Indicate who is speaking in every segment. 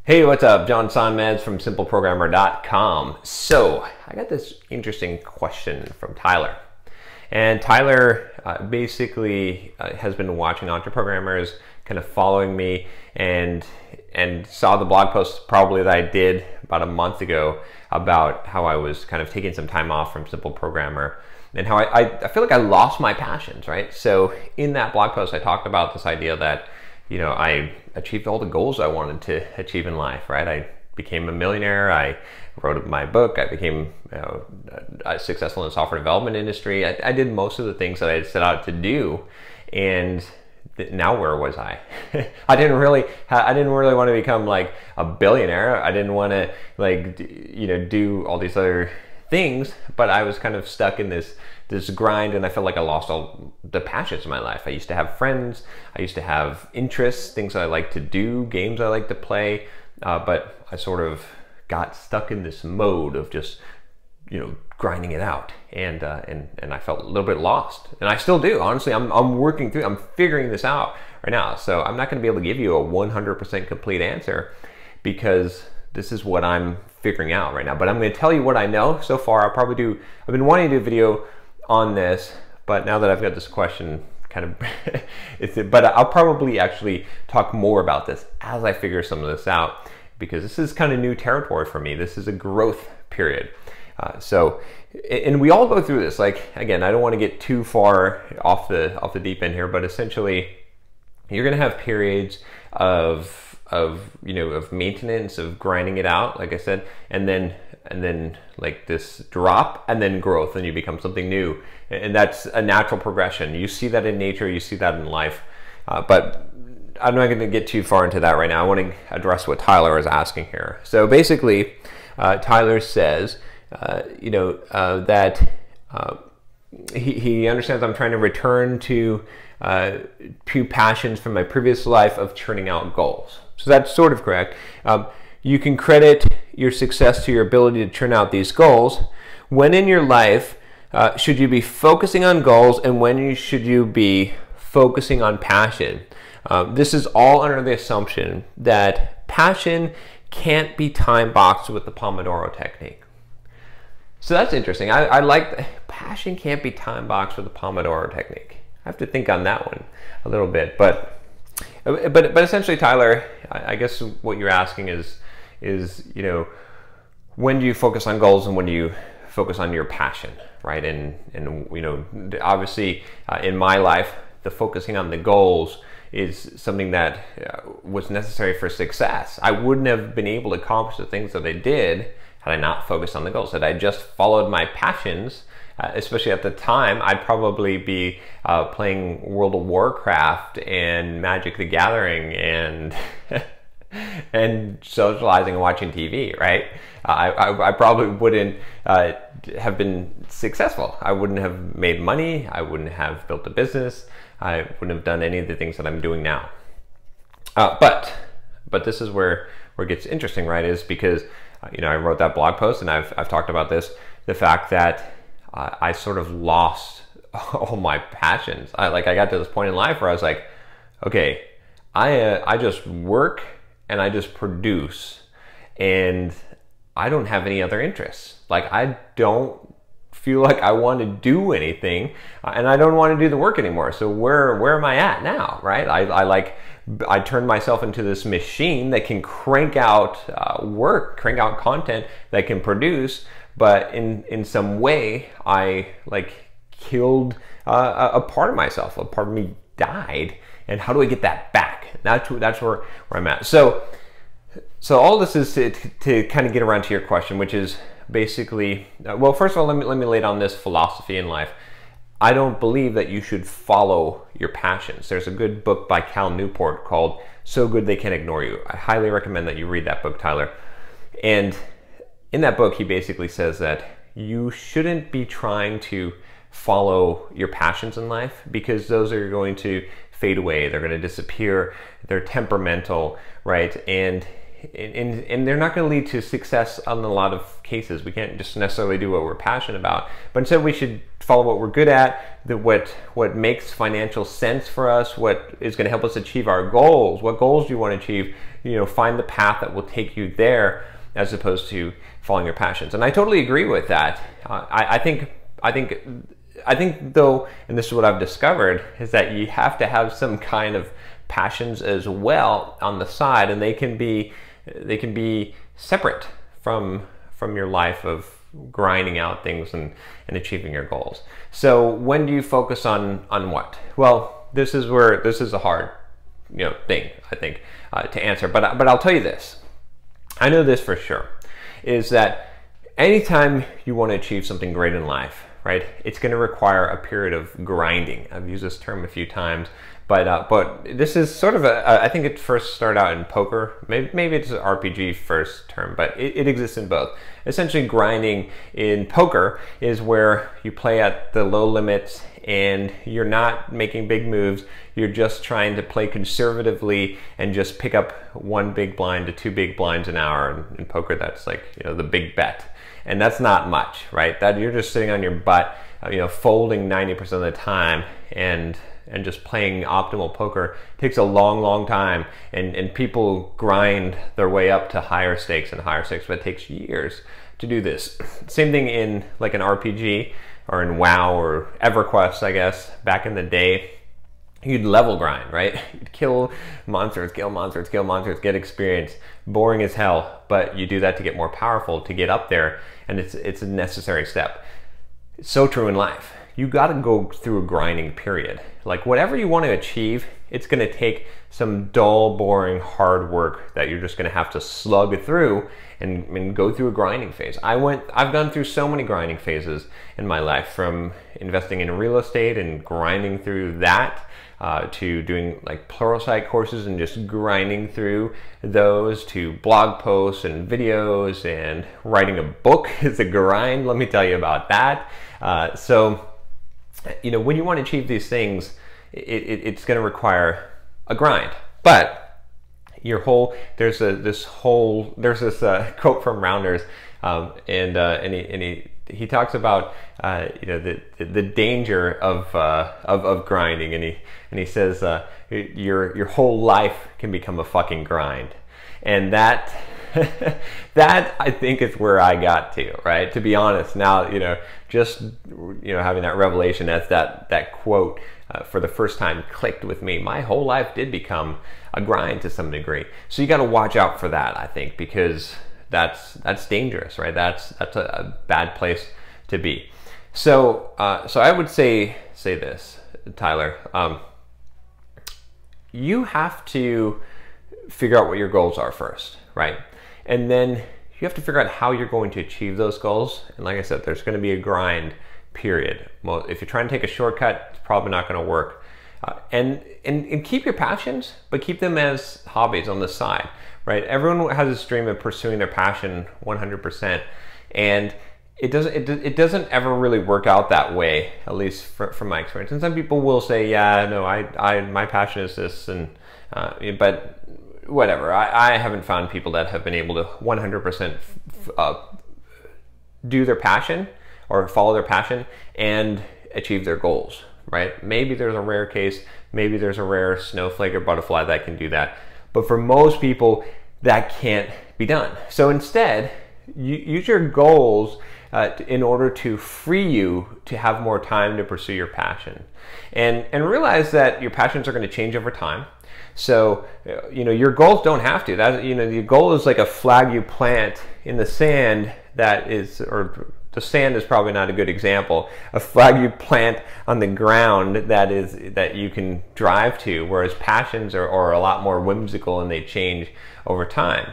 Speaker 1: Hey, what's up? John Sonmez from SimpleProgrammer.com. So, I got this interesting question from Tyler. And Tyler basically has been watching Entreprogrammers, kind of following me, and saw the blog post probably that I did about a month ago about how I was kind of taking some time off from Simple Programmer and how I feel like I lost my passions, right? So in that blog post, I talked about this idea that, you know, I achieved all the goals I wanted to achieve in life, right? I became a millionaire. I wrote my book. I became successful in the software development industry. I did most of the things that I had set out to do. And now where was I? I didn't really want to become like a billionaire. I didn't want to do all these other things, but I was kind of stuck in this grind, and I felt like I lost all the passions in my life. I used to have friends, I used to have interests, things I like to do, games I like to play, but I sort of got stuck in this mode of just, grinding it out, and I felt a little bit lost, and I still do. Honestly, I'm working through, I'm figuring this out right now. So I'm not going to be able to give you a 100% complete answer because this is what I'm figuring out right now. But I'm going to tell you what I know so far. I've been wanting to do a video on this, but now that I've got this question kind of, but I'll probably actually talk more about this as I figure some of this out, because this is kind of new territory for me. This is a growth period. And we all go through this. Like, again, I don't want to get too far off the deep end here, but essentially you're going to have periods of maintenance, of grinding it out, like I said, and then like this drop, and then growth, and you become something new. And that's a natural progression. You see that in nature, you see that in life. But I'm not going to get too far into that right now. I want to address what Tyler is asking here. So basically, Tyler says, that he understands I'm trying to return to passions from my previous life of churning out goals. So that's sort of correct. You can credit your success to your ability to churn out these goals. When in your life should you be focusing on goals, and when should you be focusing on passion? This is all under the assumption that passion can't be time boxed with the Pomodoro technique. So that's interesting. I like passion can't be time boxed with the Pomodoro technique. I have to think on that one a little bit, but essentially, Tyler, I guess what you're asking is when do you focus on goals and when do you focus on your passion, right? And obviously, in my life, the focusing on the goals is something that was necessary for success. I wouldn't have been able to accomplish the things that I did had I not focused on the goals. Had I just followed my passions, especially at the time, I'd probably be playing World of Warcraft and Magic the Gathering and and socializing and watching TV, right? I probably wouldn't have been successed. I wouldn't have made money. I wouldn't have built a business. I wouldn't have done any of the things that I'm doing now. But this is where it gets interesting, right? Is because I wrote that blog post, and I've talked about this, the fact that I sort of lost all my passions. I got to this point in life where I was like, okay, I just work and I just produce, and I don't have any other interests. Like, I don't feel like I want to do anything, and I don't want to do the work anymore. So where am I at now, right? I turned myself into this machine that can crank out crank out content that can produce, but in some way I killed a part of myself. A part of me died, and how do I get that back? That's where I'm at. So all this is to kind of get around to your question, which is basically, well, first of all, let me lay down this philosophy in life. I don't believe that you should follow your passions. There's a good book by Cal Newport called So Good They Can't Ignore You. I highly recommend that you read that book, Tyler. And in that book, he basically says that you shouldn't be trying to follow your passions in life, because those are going to fade away. They're going to disappear. They're temperamental, right? And and they're not going to lead to success on a lot of cases. We can't just necessarily do what we're passionate about, but instead we should follow what we're good at, what makes financial sense for us, what is going to help us achieve our goals. What goals do you want to achieve? Find the path that will take you there, as opposed to following your passions. And I totally agree with that. I think though, and this is what I've discovered, is that you have to have some kind of passions as well on the side, and they can be separate from your life of grinding out things and achieving your goals. So when do you focus on what? Well, this is a hard thing, I think, to answer, but I'll tell you this. I know this for sure, is that anytime you want to achieve something great in life, right, it's going to require a period of grinding. I've used this term a few times, but this is sort of I think it first started out in poker. Maybe it's an RPG first term, but it exists in both. Essentially, grinding in poker is where you play at the low limits and you're not making big moves. You're just trying to play conservatively and just pick up 1 big blind to 2 big blinds an hour. And in poker, that's like the big bet, and that's not much, right? That you're just sitting on your butt, folding 90% of the time, and just playing optimal poker takes a long time, and people grind their way up to higher stakes and higher stakes, but it takes years to do this. Same thing in like an RPG or in WoW or EverQuest, I guess, back in the day. You'd level grind, right? You'd kill monsters, get experience. Boring as hell, but you do that to get more powerful, to get up there, and it's a necessary step. It's so true in life. You got to go through a grinding period. Like whatever you want to achieve, it's going to take some dull, boring, hard work that you're just going to have to slug through and go through a grinding phase. I've gone through so many grinding phases in my life, from investing in real estate and grinding through that, to doing like Pluralsight courses and just grinding through those, to blog posts and videos, and writing a book is a grind. Let me tell you about that. So when you want to achieve these things, it's going to require a grind. But there's this quote from Rounders, and he talks about the danger of grinding, and he says your whole life can become a fucking grind, and that I think is where I got to, right? To be honest, now just having that revelation, as that quote for the first time clicked with me. My whole life did become a grind to some degree. So you got to watch out for that, I think, because that's dangerous, right? That's a bad place to be. So I would say this, Tyler. You have to figure out what your goals are first, right? And then you have to figure out how you're going to achieve those goals. And like I said, there's going to be a grind period. Well, if you're trying to take a shortcut, it's probably not going to work. And keep your passions, but keep them as hobbies on the side, right? Everyone has this dream of pursuing their passion 100%, and it doesn't ever really work out that way, at least from my experience. And some people will say, yeah, no, my passion is this, and but whatever. I haven't found people that have been able to 100% do their passion or follow their passion and achieve their goals, right? Maybe there's a rare case, maybe there's a rare snowflake or butterfly that can do that, but for most people that can't be done. So instead, use your goals in order to free you to have more time to pursue your passion, and realize that your passions are going to change over time. So your goals don't have to. That your goal is like a flag you plant in the sand that is, or the sand is probably not a good example. A flag you plant on the ground that you can drive to, whereas passions are a lot more whimsical and they change over time.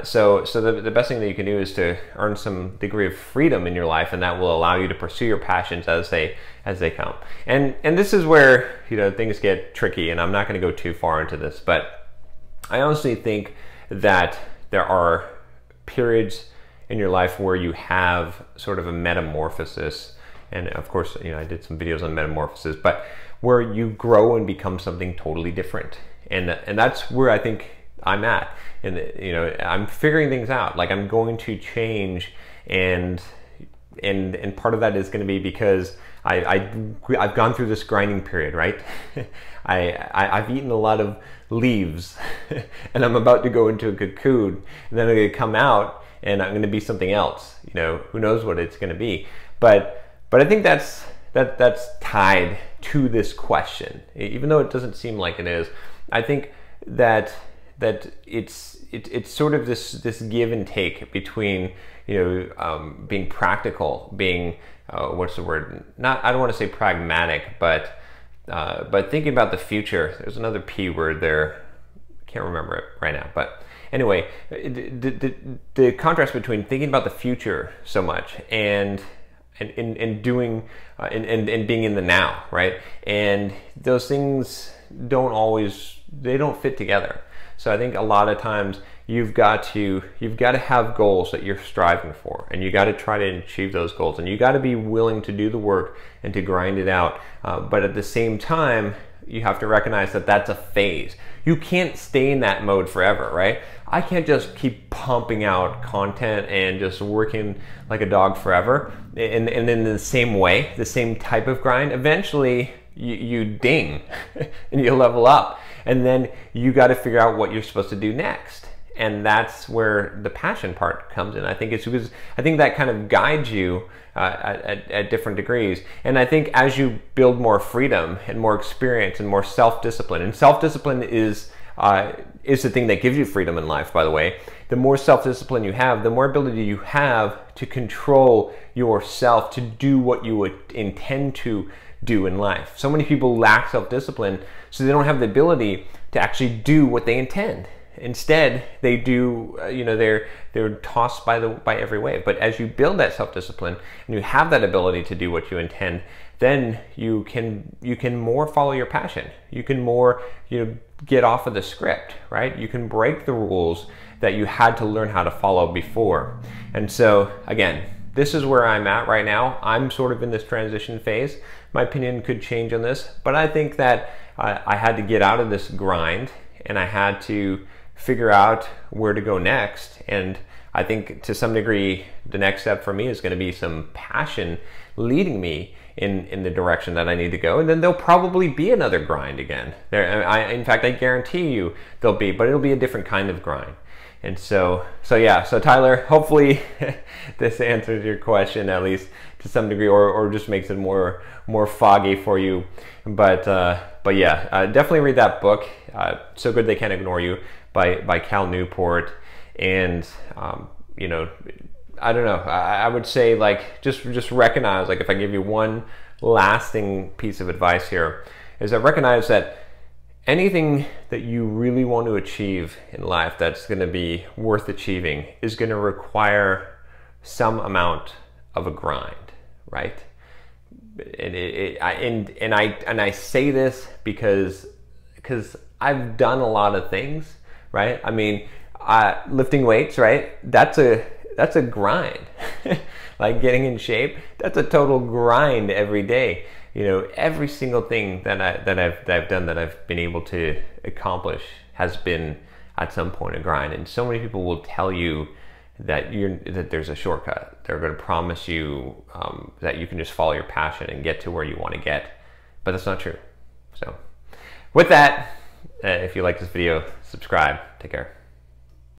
Speaker 1: So the best thing that you can do is to earn some degree of freedom in your life, and that will allow you to pursue your passions as they come. And this is where things get tricky, and I'm not going to go too far into this, but I honestly think that there are periods in your life where you have sort of a metamorphosis, and of course I did some videos on metamorphosis, but where you grow and become something totally different, and that's where I think I'm at. And you know, I'm figuring things out. Like I'm going to change, and part of that is going to be because I've gone through this grinding period, right? I've eaten a lot of leaves, and I'm about to go into a cocoon, and then I'm going to come out, and I'm going to be something else. You know, who knows what it's going to be? But I think that's tied to this question, even though it doesn't seem like it is. I think that it's sort of this give and take between, you know, being practical, being what's the word? I don't want to say pragmatic, but thinking about the future. There's another P word there. I can't remember it right now, but anyway, the contrast between thinking about the future so much and doing and being in the now, right? And those things don't fit together. So I think a lot of times you've got to have goals that you're striving for, and you got to try to achieve those goals, and you got to be willing to do the work and to grind it out. But at the same time, you have to recognize that that's a phase. You can't stay in that mode forever, right? I can't just keep pumping out content and just working like a dog forever. And in the same way, the same type of grind, eventually you ding and you level up. And then you got to figure out what you're supposed to do next. And that's where the passion part comes in. I think it's because I think that kind of guides you at different degrees. And I think as you build more freedom and more experience and more self-discipline, and self-discipline is the thing that gives you freedom in life, by the way. The more self-discipline you have, the more ability you have to control yourself to do what you would intend to do in life. So many people lack self-discipline, so they don't have the ability to actually do what they intend. Instead, they do, you know, they're tossed by every wave. But as you build that self-discipline and you have that ability to do what you intend, then you can more follow your passion. You can more, you know, get off of the script, right? You can break the rules that you had to learn how to follow before. And so again, this is where I'm at right now. I'm sort of in this transition phase. My opinion could change on this, but I think that I had to get out of this grind, and I had to figure out where to go next. And I think to some degree, the next step for me is going to be some passion leading me in the direction that I need to go. And then there'll probably be another grind again. In fact, I guarantee you there'll be, but it'll be a different kind of grind. And so yeah, so Tyler, hopefully this answers your question at least to some degree, or just makes it more foggy for you. But yeah, definitely read that book, So Good They Can't Ignore You by Cal Newport. And you know, I don't know, I would say, like, just recognize, like, if I give you one lasting piece of advice here, is that recognize that anything that you really want to achieve in life that's going to be worth achieving is going to require some amount of a grind, right? And I say this because I've done a lot of things, right? I mean, lifting weights, right? That's a grind. Like getting in shape, that's a total grind every day. You know, every single thing that I've done, that I've been able to accomplish, has been at some point a grind. And so many people will tell you that there's a shortcut. They're going to promise you that you can just follow your passion and get to where you want to get, but that's not true. So with that, if you like this video, subscribe. Take care.